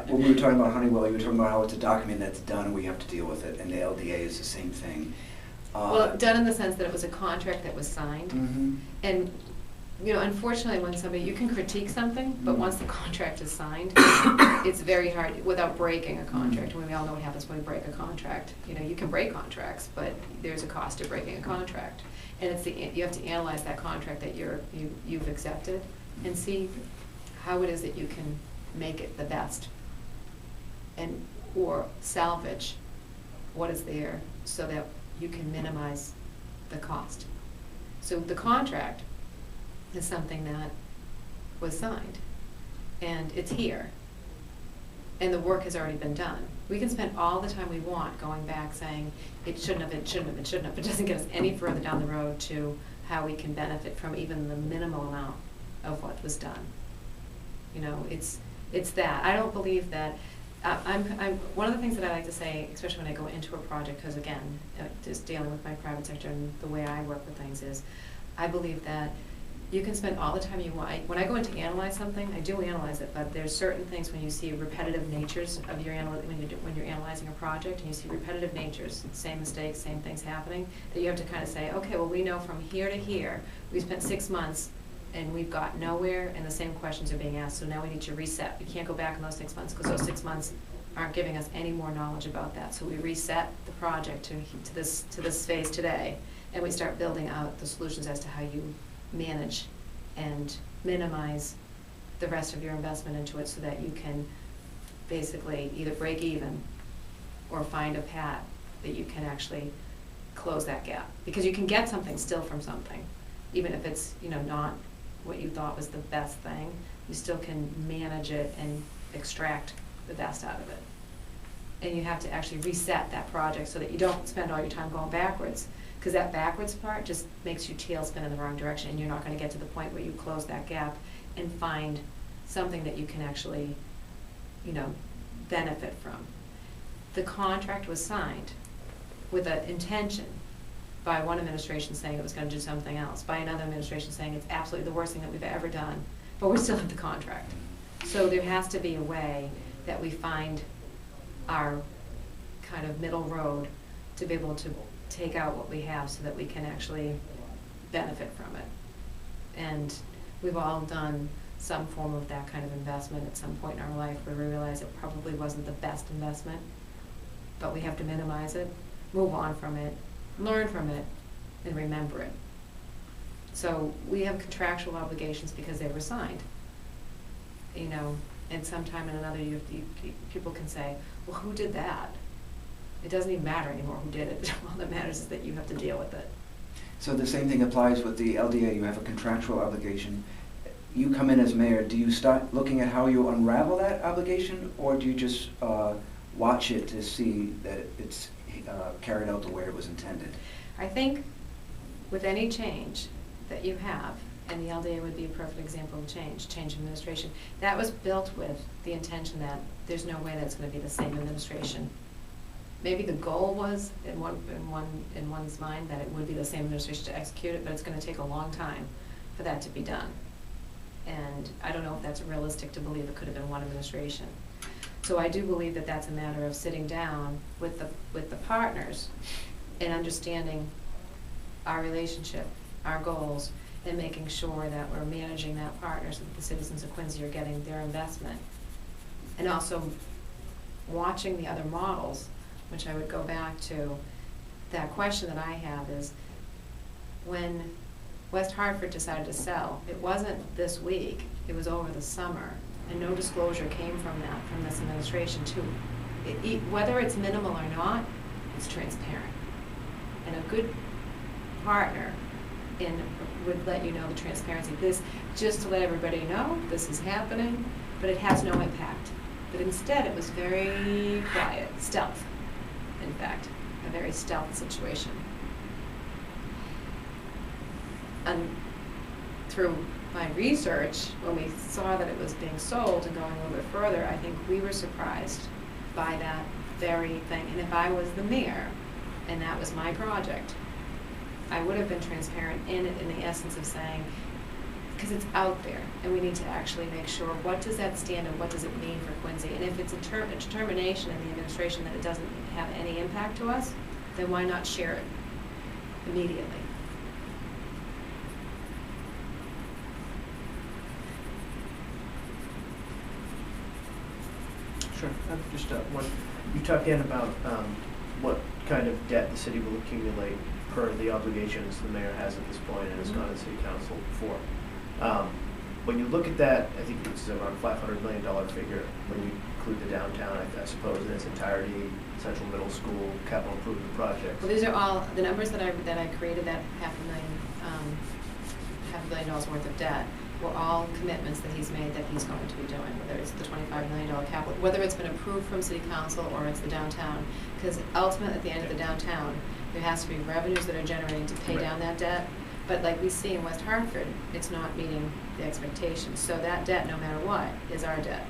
when we were talking about Honeywell, you were talking about how it's a document that's done and we have to deal with it, and the LDA is the same thing. Well, done in the sense that it was a contract that was signed. Mm-hmm. And, you know, unfortunately, when somebody, you can critique something, but once the contract is signed, it's very hard, without breaking a contract. And we all know what happens when we break a contract. You know, you can break contracts, but there's a cost to breaking a contract. And it's you have to analyze that contract that you've accepted and see how it is that you can make it the best, and or salvage what is there so that you can minimize the cost. So the contract is something that was signed, and it's here, and the work has already been done. We can spend all the time we want going back saying it shouldn't have, it shouldn't have, it shouldn't have. It doesn't get us any further down the road to how we can benefit from even the minimal amount of what was done. You know, it's that. I don't believe that. I'm one of the things that I like to say, especially when I go into a project, because again, just dealing with my private sector and the way I work with things is, I believe that you can spend all the time you want. When I go in to analyze something, I do analyze it, but there's certain things when you see repetitive natures of your when you're analyzing a project, and you see repetitive natures, same mistakes, same things happening, that you have to kind of say, okay, well, we know from here to here, we spent 6 months and we've got nowhere, and the same questions are being asked, so now we need to reset. We can't go back in those 6 months because those 6 months aren't giving us any more knowledge about that. So we reset the project to this phase today, and we start building out the solutions as to how you manage and minimize the rest of your investment into it so that you can basically either break even or find a path that you can actually close that gap. Because you can get something still from something, even if it's, you know, not what you thought was the best thing, you still can manage it and extract the best out of it. And you have to actually reset that project so that you don't spend all your time going backwards, because that backwards part just makes you tailspin in the wrong direction, and you're not going to get to the point where you close that gap and find something that you can actually, you know, benefit from. The contract was signed with an intention by one administration saying it was going to do something else, by another administration saying it's absolutely the worst thing that we've ever done, but we still have the contract. So there has to be a way that we find our kind of middle road to be able to take out what we have so that we can actually benefit from it. And we've all done some form of that kind of investment at some point in our life where we realize it probably wasn't the best investment, but we have to minimize it, move on from it, learn from it, and remember it. So we have contractual obligations because they were signed. You know, and sometime in another people can say, well, who did that? It doesn't even matter anymore who did it. All that matters is that you have to deal with it. So the same thing applies with the LDA. You have a contractual obligation. You come in as mayor. Do you start looking at how you unravel that obligation, or do you just watch it to see that it's carried out the way it was intended? I think with any change that you have, and the LDA would be a perfect example of change administration, that was built with the intention that there's no way that it's going to be the same administration. Maybe the goal was in one's mind that it would be the same administration to execute it, but it's going to take a long time for that to be done. And I don't know if that's realistic to believe it could have been one administration. So I do believe that that's a matter of sitting down with the partners and understanding our relationship, our goals, and making sure that we're managing that partner so that the citizens of Quincy are getting their investment. And also watching the other models, which I would go back to that question that I have is, when West Hartford decided to sell, it wasn't this week, it was over the summer, and no disclosure came from that, from this administration too. Whether it's minimal or not, it's transparent. And a good partner would let you know the transparency. This, just to let everybody know, this is happening, but it has no impact. But instead, it was very quiet, stealth, in fact, a very stealth situation. And through my research, when we saw that it was being sold and going a little bit further, I think we were surprised by that very thing. And if I was the mayor, and that was my project, I would have been transparent in the essence of saying, because it's out there, and we need to actually make sure, what does that stand and what does it mean for Quincy? And if it's a determination in the administration that it doesn't have any impact to us, then why not share it immediately? Sure. Just one. You talked in about what kind of debt the city will accumulate per the obligations the mayor has at this point and has gone to city council before. When you look at that, I think it's around $500 million figure when you include the downtown, I suppose, in its entirety, central middle school, capital improvement projects. Well, these are all the numbers that I created. That $500 million worth of debt were all commitments that he's made that he's going to be doing, whether it's the $25 million capital, whether it's been approved from city council or it's the downtown. Because ultimately, at the end of the downtown, there has to be revenues that are generating to pay down that debt. But like we see in West Hartford, it's not meeting the expectations. So that debt, no matter what, is our debt.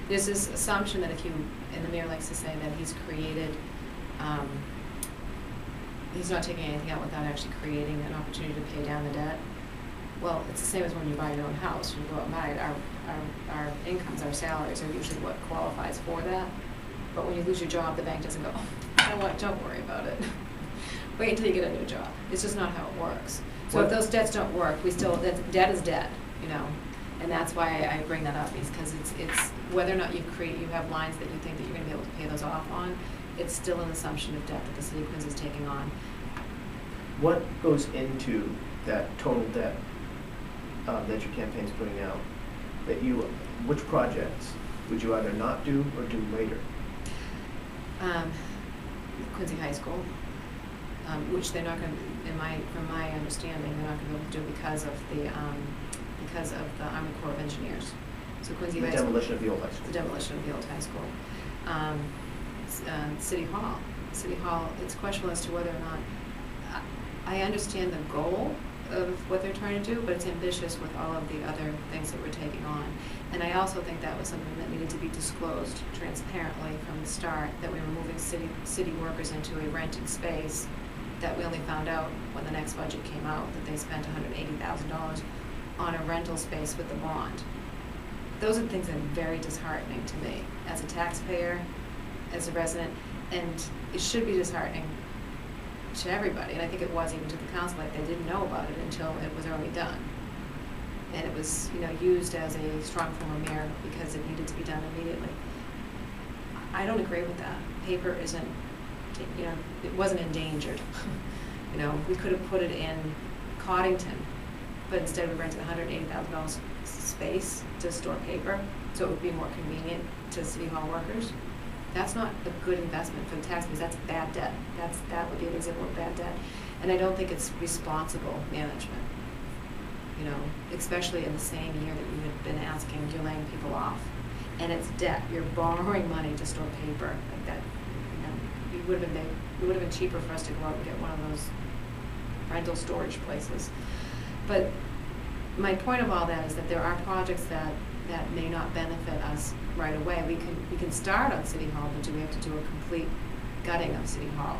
There's this assumption that if you, and the mayor likes to say that he's created, he's not taking anything out without actually creating an opportunity to pay down the debt. Well, it's the same as when you buy your own house. You go out and buy it. Our incomes, our salaries are usually what qualifies for that. But when you lose your job, the bank doesn't go, oh, you know what, don't worry about it. Wait until you get a new job. It's just not how it works. So if those debts don't work, debt is debt, you know. And that's why I bring that up, because it's whether or not you have lines that you think that you're going to be able to pay those off on, it's still an assumption of debt that the city of Quincy is taking on. What goes into that total debt that your campaign's putting out? Which projects would you either not do or do later? Quincy High School, which they're not going to, from my understanding, they're not going to be able to do because of the Army Corps of Engineers. So Quincy High School. The demolition of the old high school. The demolition of the old high school. City Hall. City Hall, it's questionable as to whether or not, I understand the goal of what they're trying to do, but it's ambitious with all of the other things that we're taking on. And I also think that was something that needed to be disclosed transparently from the start, that we were moving city workers into a rented space that we only found out when the next budget came out, that they spent $180,000 on a rental space with the bond. Those are things that are very disheartening to me as a taxpayer, as a resident, and it should be disheartening to everybody, and I think it was even to the council, like they didn't know about it until it was already done. And it was, used as a strong form of merit because it needed to be done immediately. I don't agree with that. Paper isn't, it wasn't endangered. We could have put it in Coddington, but instead we rented $180,000 space to store paper, so it would be more convenient to City Hall workers. That's not a good investment for the taxpayers. That's bad debt. That would be an example of bad debt. And I don't think it's responsible management. Especially in the same year that you had been asking, you're laying people off. And it's debt. You're borrowing money to store paper like that. It would have been cheaper for us to go out and get one of those rental storage places. But my point of all that is that there are projects that may not benefit us right away. We can start on City Hall, but do we have to do a complete gutting of City Hall?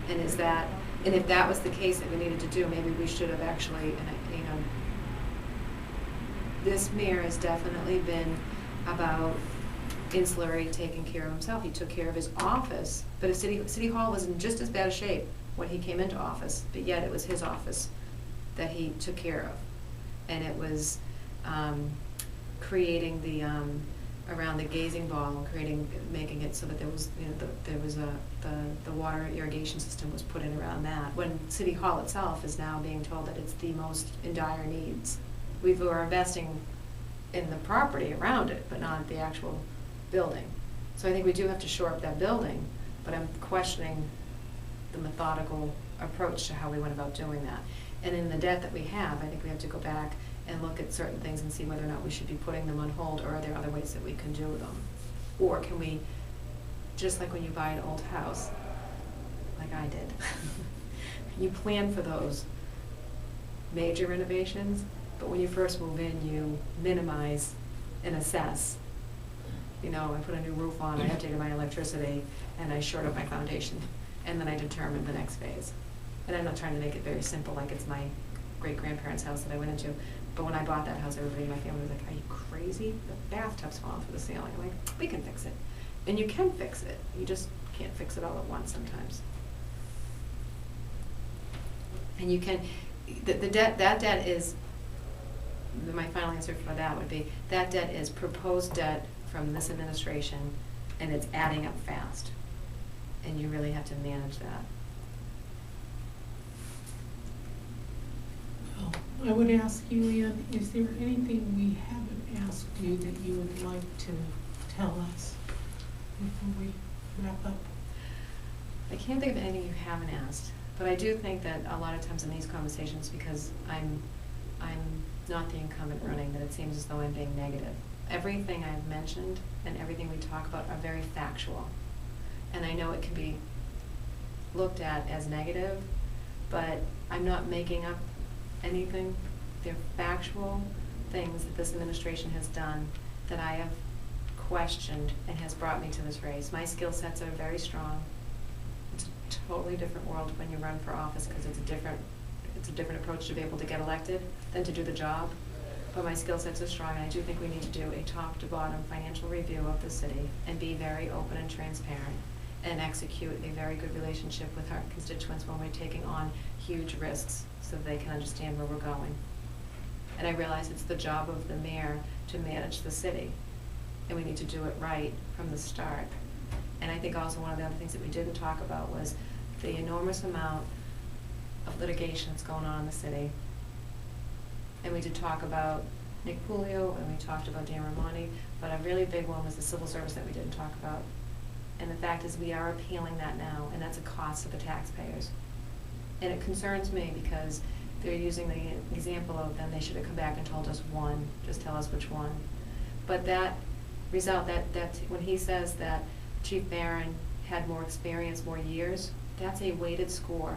And if that was the case that we needed to do, maybe we should have actually, this mayor has definitely been about insularity, taking care of himself. He took care of his office, but if City Hall was in just as bad a shape when he came into office, but yet it was his office that he took care of. And it was creating the around the gazing ball, making it so that there was the water irrigation system was put in around that. When City Hall itself is now being told that it's the most in dire needs, we were investing in the property around it, but not the actual building. So I think we do have to shore up that building, but I'm questioning the methodical approach to how we went about doing that. And in the debt that we have, I think we have to go back and look at certain things and see whether or not we should be putting them on hold, or are there other ways that we can do them? Or can we, just like when you buy an old house, like I did, you plan for those major renovations, but when you first move in, you minimize and assess. I put a new roof on, I updated my electricity, and I shored up my foundation, and then I determined the next phase. And I'm not trying to make it very simple, like it's my great-grandparents' house that I went into, But when I bought that house, everybody in my family was like, are you crazy? The bathtub's falling through the ceiling. I'm like, we can fix it. And you can fix it. You just can't fix it all at once sometimes. And you can, that debt is, my final answer for that would be, that debt is proposed debt from this administration, and it's adding up fast. And you really have to manage that. Well, I would ask you, Anne, is there anything we haven't asked you that you would like to tell us before we wrap up? I can't think of anything you haven't asked, but I do think that a lot of times in these conversations, because I'm not the incumbent running, that it seems as though I'm being negative. Everything I've mentioned and everything we talk about are very factual. And I know it can be looked at as negative, but I'm not making up anything. They're factual things that this administration has done that I have questioned and has brought me to this race. My skill sets are very strong. It's a totally different world when you run for office, because it's a different approach to be able to get elected than to do the job. But my skill sets are strong, and I do think we need to do a top to bottom financial review of the city and be very open and transparent and execute a very good relationship with our constituents when we're taking on huge risks so they can understand where we're going. And I realize it's the job of the mayor to manage the city, and we need to do it right from the start. And I think also one of the other things that we didn't talk about was the enormous amount of litigation that's going on in the city. And we did talk about Nick Pulio, and we talked about Anne Mahoney, but a really big one was the civil service that we didn't talk about. And the fact is, we are appealing that now, and that's a cost to the taxpayers. And it concerns me because they're using the example of then they should have come back and told us one, just tell us which one. But that result, that when he says that Chief Barron had more experience, more years, that's a weighted score.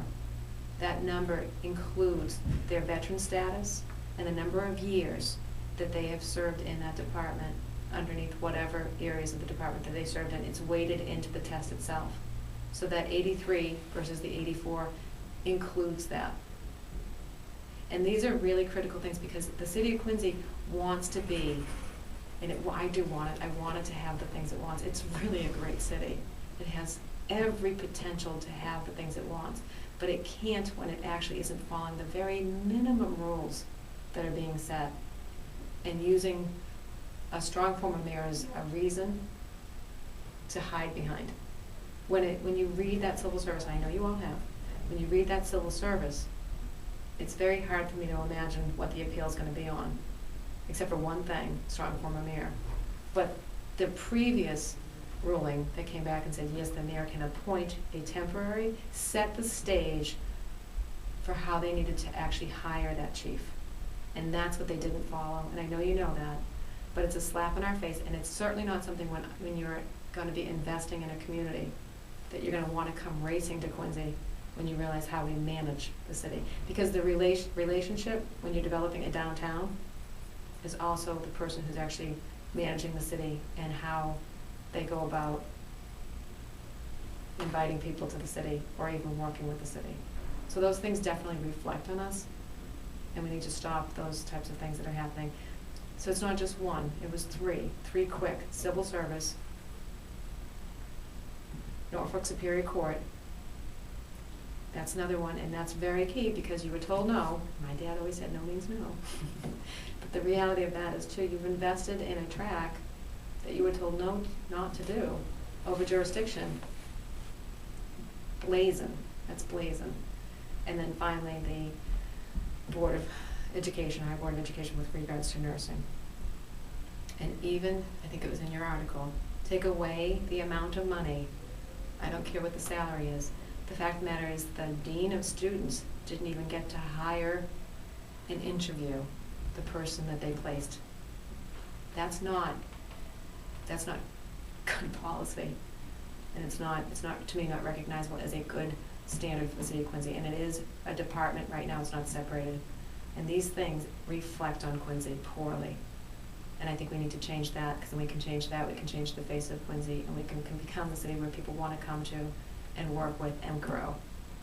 That number includes their veteran status and the number of years that they have served in that department underneath whatever areas of the department that they served in. It's weighted into the test itself. So that 83 versus the 84 includes that. And these are really critical things, because the city of Quincy wants to be, and I do want it, I want it to have the things it wants. It's really a great city. It has every potential to have the things it wants, but it can't when it actually isn't following the very minimum rules that are being set, and using a strong form of mayor as a reason to hide behind. When you read that civil service, and I know you all have, when you read that civil service, it's very hard for me to imagine what the appeal is going to be on, except for one thing, strong form of mayor. But the previous ruling that came back and said, yes, the mayor can appoint a temporary, set the stage for how they needed to actually hire that chief. And that's what they didn't follow, and I know you know that, but it's a slap in our face, and it's certainly not something when you're going to be investing in a community that you're going to want to come racing to Quincy when you realize how we manage the city. Because the relationship when you're developing a downtown is also the person who's actually managing the city and how they go about inviting people to the city or even working with the city. So those things definitely reflect on us, and we need to stop those types of things that are happening. So it's not just one, it was three quick: civil service, Norfolk Superior Court. That's another one, and that's very key, because you were told no. My dad always said no means no. But the reality of that is, too, you've invested in a track that you were told no, not to do over jurisdiction. Blazing, that's blazing. And then finally, the Board of Education, our Board of Education with regards to nursing. And even, I think it was in your article, take away the amount of money, I don't care what the salary is. The fact of the matter is the dean of students didn't even get to hire and interview the person that they placed. That's not good policy. And it's not, to me, not recognizable as a good standard for the city of Quincy. And it is a department right now, it's not separated. And these things reflect on Quincy poorly. And I think we need to change that, because then we can change that, we can change the face of Quincy, and we can become the city where people want to come to and work with and grow.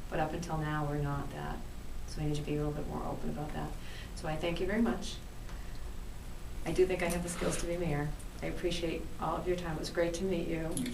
But up until now, we're not that. So we need to be a little bit more open about that. So I thank you very much. I do think I have the skills to be mayor. I appreciate all of your time. It was great to meet you. You too.